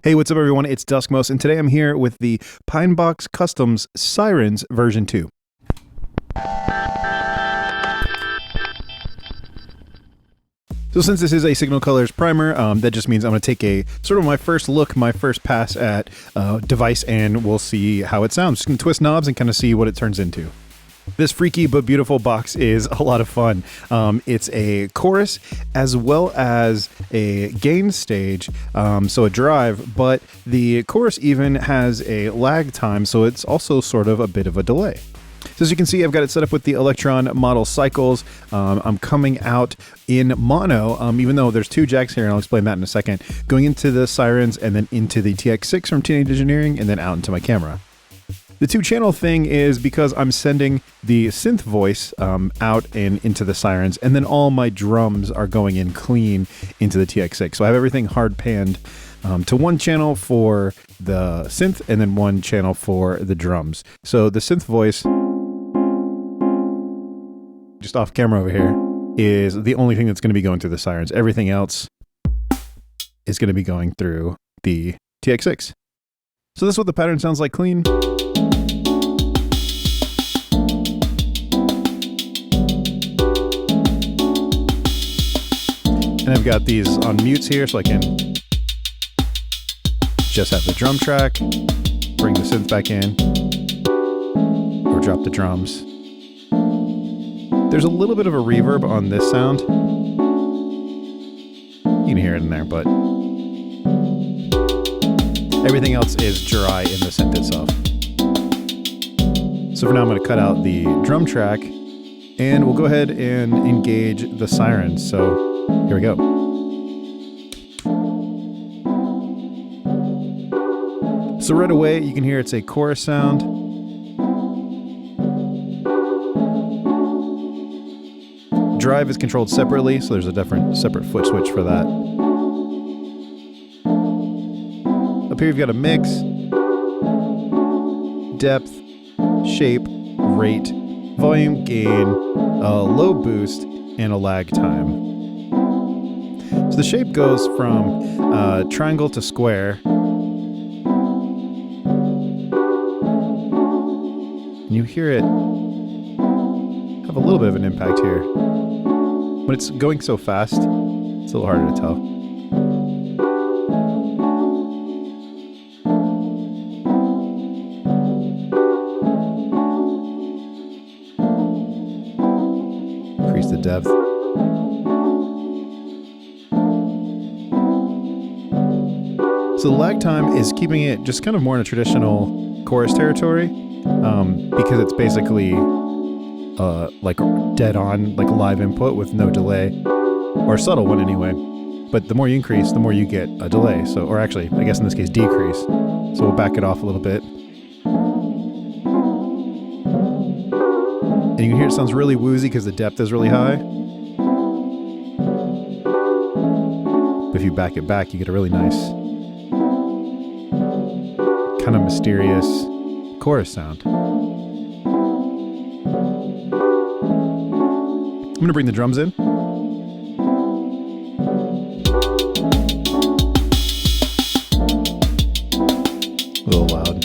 Hey, what's up everyone? It's Duskmos, and today I'm here with the Pinebox Customs Sirens version 2. So since this is a Signal Colors primer, that just means I'm going to take a sort of my first look, my first pass at device, and we'll see how it sounds. Just going to twist knobs and kind of see what it turns into. This freaky but beautiful box is a lot of fun. It's a chorus as well as a gain stage, so a drive, but the chorus even has a lag time, so it's also sort of a bit of a delay. So as you can see, I've got it set up with the Elektron Model cycles. I'm coming out in mono, even though there's two jacks here, and I'll explain that in a second, going into the Sirens and then into the TX6 from Teenage Engineering and then out into my camera. The two-channel thing is because I'm sending the synth voice out and into the Sirens, and then all my drums are going in clean into the TX6. So I have everything hard panned to one channel for the synth and then one channel for the drums. So the synth voice, just off camera over here, is the only thing that's going to be going through the Sirens. Everything else is going to be going through the TX6. So this is what the pattern sounds like clean. And I've got these on mutes here so I can just have the drum track, bring the synth back in, or drop the drums. There's a little bit of a reverb on this sound. You can hear it in there, but everything else is dry in the synth itself. So for now I'm going to cut out the drum track and we'll go ahead and engage the Sirens. So here we go. So right away you can hear it's a chorus sound. Drive is controlled separately, so there's a separate foot switch for that. Up here you've got a mix, depth, shape, rate, volume, gain, a low boost, and a lag time. So the shape goes from triangle to square. And you hear it have a little bit of an impact here. When it's going so fast, it's a little harder to tell. Increase the depth. So the lag time is keeping it just kind of more in a traditional chorus territory, because it's basically like dead on, like a live input with no delay, or a subtle one anyway. But the more you increase, the more you get a delay. So, or actually, I guess in this case, decrease. So we'll back it off a little bit. And you can hear it sounds really woozy because the depth is really high. But if you back it back, you get a really nice, kind of mysterious chorus sound. I'm going to bring the drums in. A little loud.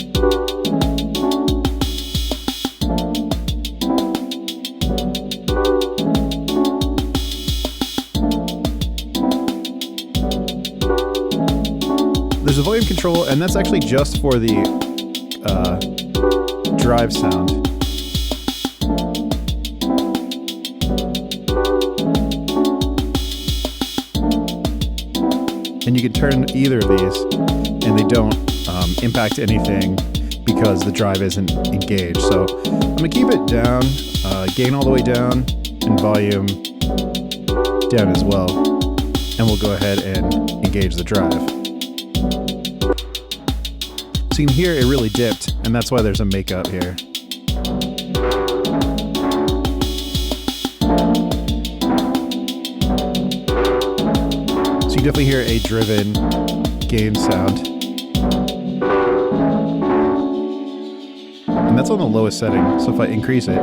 There's a volume control, and that's actually just for the drive sound. And you can turn either of these and they don't impact anything because the drive isn't engaged. So I'm gonna keep it down, gain all the way down, and volume down as well. And we'll go ahead and engage the drive. So you can hear it really dipped, and that's why there's a makeup here. So you definitely hear a driven gain sound. And that's on the lowest setting, so if I increase it,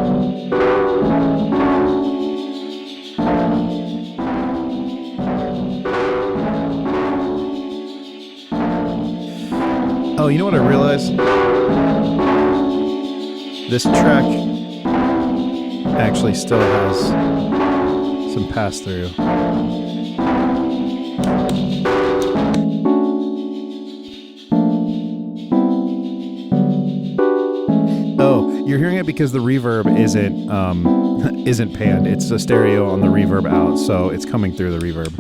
Oh, you know what I realized? This track actually still has some pass-through. Oh, you're hearing it because the reverb isn't panned. It's a stereo on the reverb out, so it's coming through the reverb.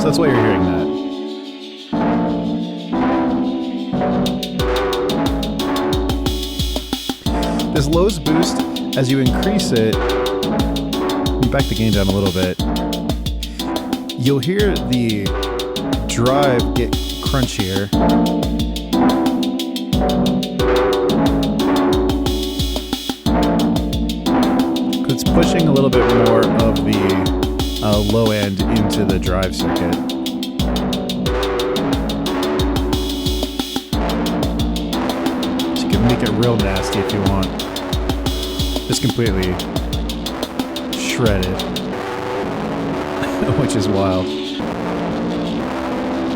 So that's why you're hearing that. This lows boost, as you increase it, back the gain down a little bit, you'll hear the drive get crunchier. It's pushing a little bit more of the low end into the drive circuit. So you can make it real nasty if you want. Just completely shred it, which is wild.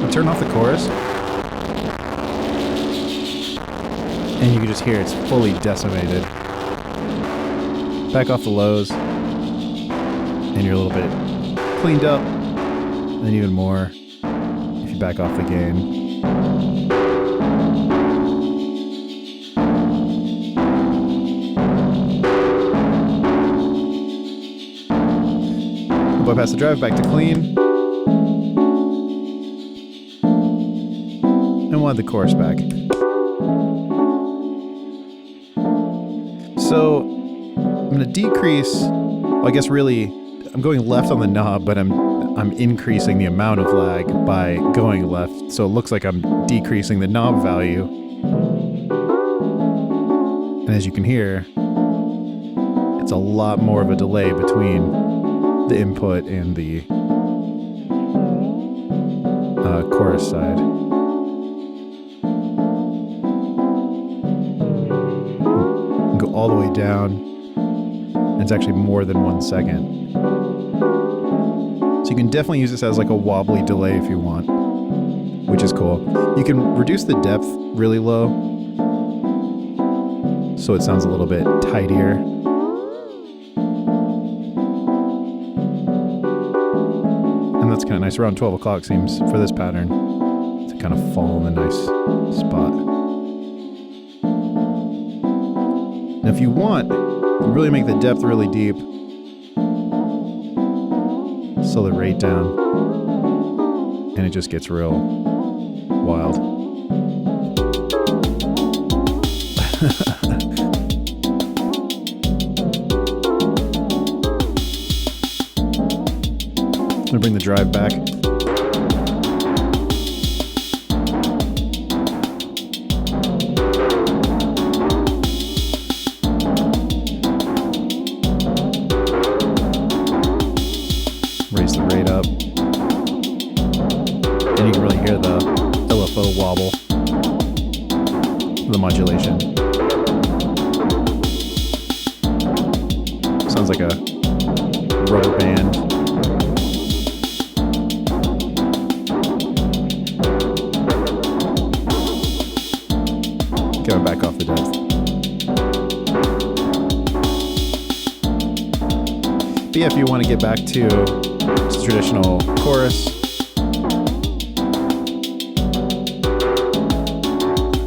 I'll turn off the chorus, and you can just hear it's fully decimated. Back off the lows, and you're a little bit cleaned up, and then even more if you back off the gain. Bypass the drive, back to clean. And we'll add the chorus back. So I'm going to decrease, well, I guess really, I'm going left on the knob, but I'm increasing the amount of lag by going left. So it looks like I'm decreasing the knob value. And as you can hear, it's a lot more of a delay between the input and the chorus side. Go all the way down, and it's actually more than 1 second. So you can definitely use this as like a wobbly delay if you want, which is cool. You can reduce the depth really low, so it sounds a little bit tidier. And that's kind of nice. Around 12 o'clock seems, for this pattern, to kind of fall in a nice spot. Now if you want, you can really make the depth really deep. Slow the rate down. And it just gets real wild. I'm gonna bring the drive back. Raise the rate up. And you can really hear the LFO wobble. The modulation. Sounds like a rubber band. Going back off the depth. But yeah, if you want to get back to just traditional chorus,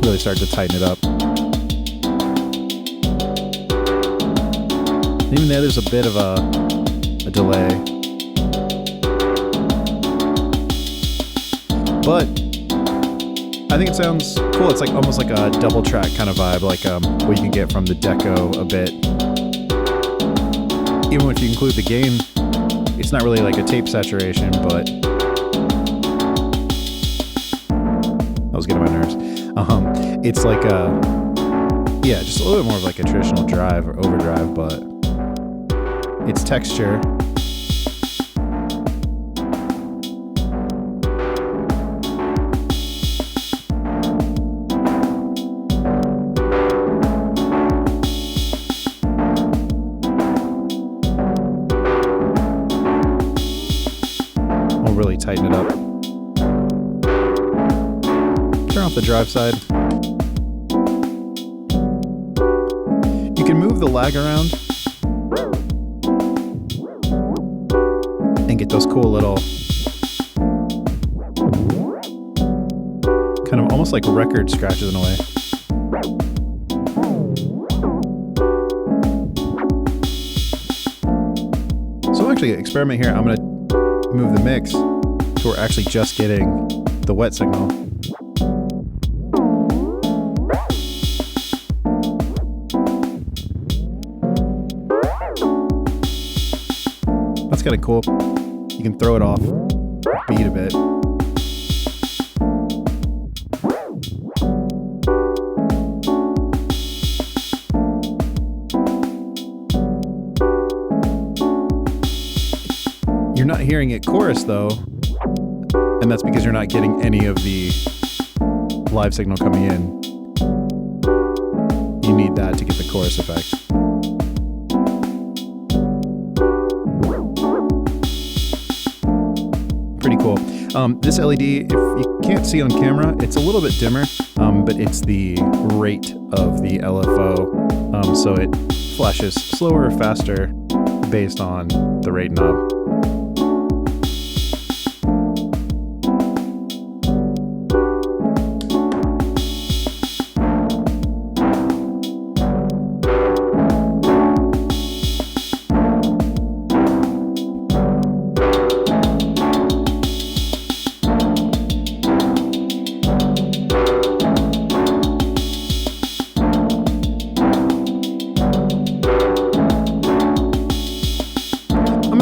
really start to tighten it up. Even there, there's a bit of a delay. But I think it sounds cool. It's like almost like a double track kind of vibe, like what you can get from the Deco a bit. Even if you include the gain, it's not really like a tape saturation, but I was getting on my nerves. It's like yeah, just a little bit more of like a traditional drive or overdrive, but it's texture. We'll really tighten it up. Turn off the drive side. You can move the lag around and get those cool little kind of almost like record scratches in a way. So I'm actually gonna experiment here. I'm gonna move the mix so we're actually just getting the wet signal. That's kind of cool. You can throw it off beat a bit. You're not hearing it chorus though, and that's because you're not getting any of the live signal coming in. You need that to get the chorus effect. Pretty cool. This LED, if you can't see on camera, it's a little bit dimmer, but it's the rate of the LFO, so it flashes slower or faster based on the rate knob.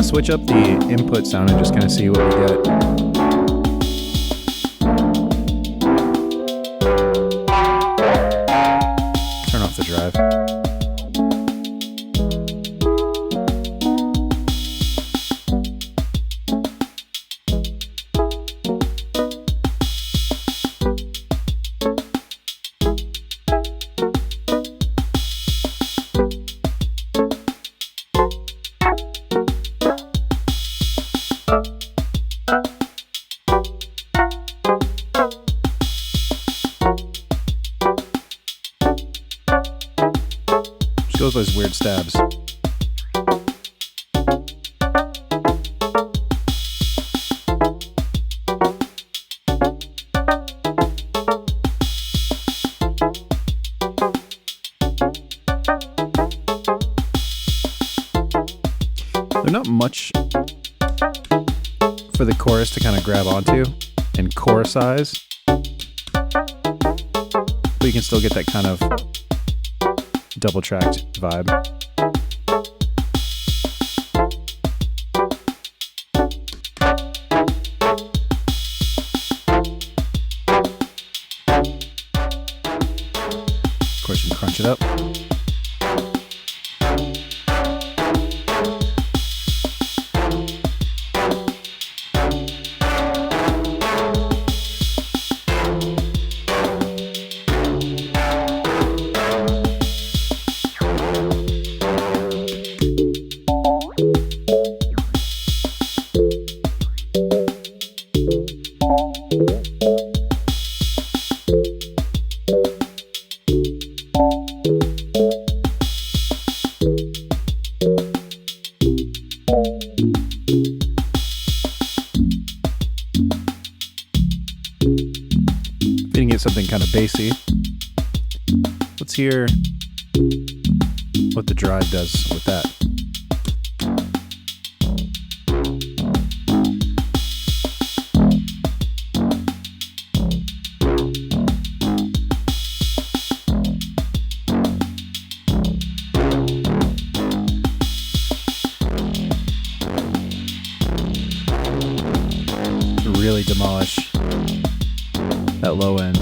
Switch up the input sound and just kind of see what we get. Turn off the drive. Goes those weird stabs. They're not much for the chorus to kind of grab onto and chorisize, but you can still get that kind of double tracked vibe. Of course, you can crunch it up. Something kind of bassy. Let's hear what the drive does with that. Really demolish that low end.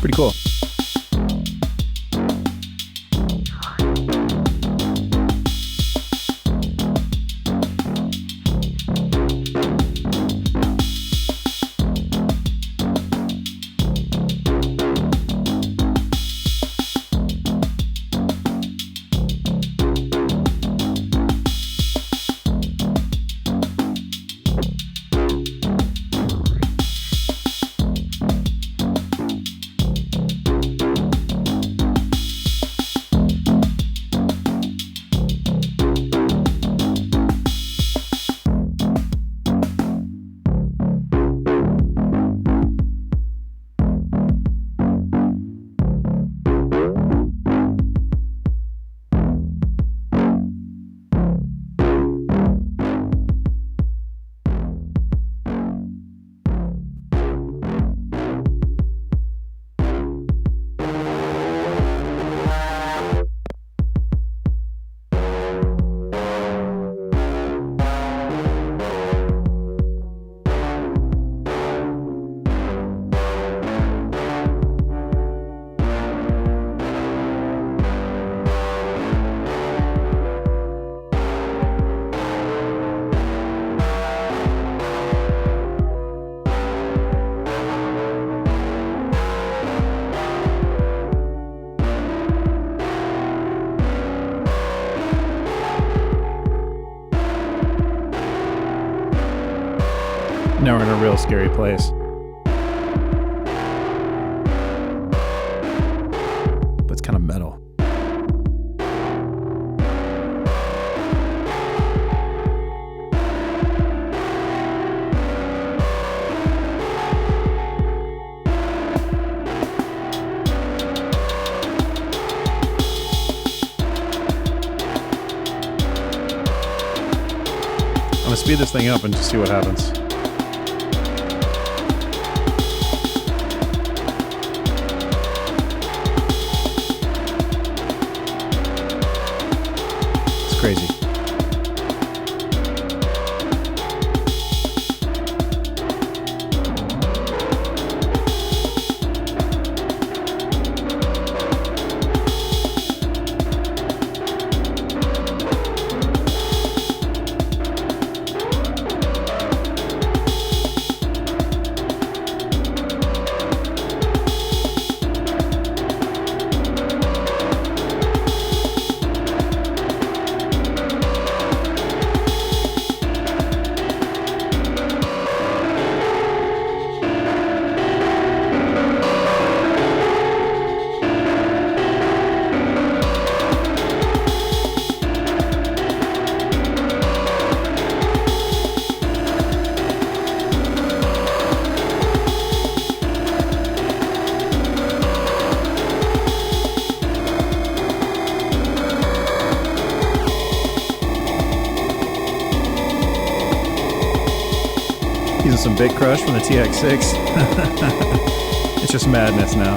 Pretty cool. real scary place. But it's kind of metal. I'm gonna speed this thing up and just see what happens. It's crazy. Using some Big Crush from the TX6. It's just madness now.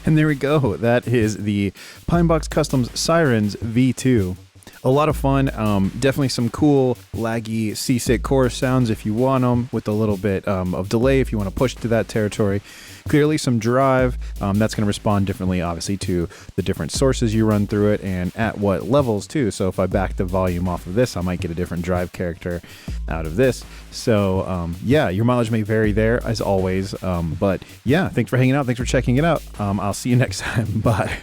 And there we go. That is the Pinebox Customs Sirens V2. A lot of fun. Definitely some cool, laggy, seasick chorus sounds if you want them, with a little bit of delay if you want to push to that territory. Clearly some drive. That's going to respond differently, obviously, to the different sources you run through it and at what levels, too. So if I back the volume off of this, I might get a different drive character out of this. So, yeah, your mileage may vary there, as always. But, yeah, thanks for hanging out. Thanks for checking it out. I'll see you next time. Bye.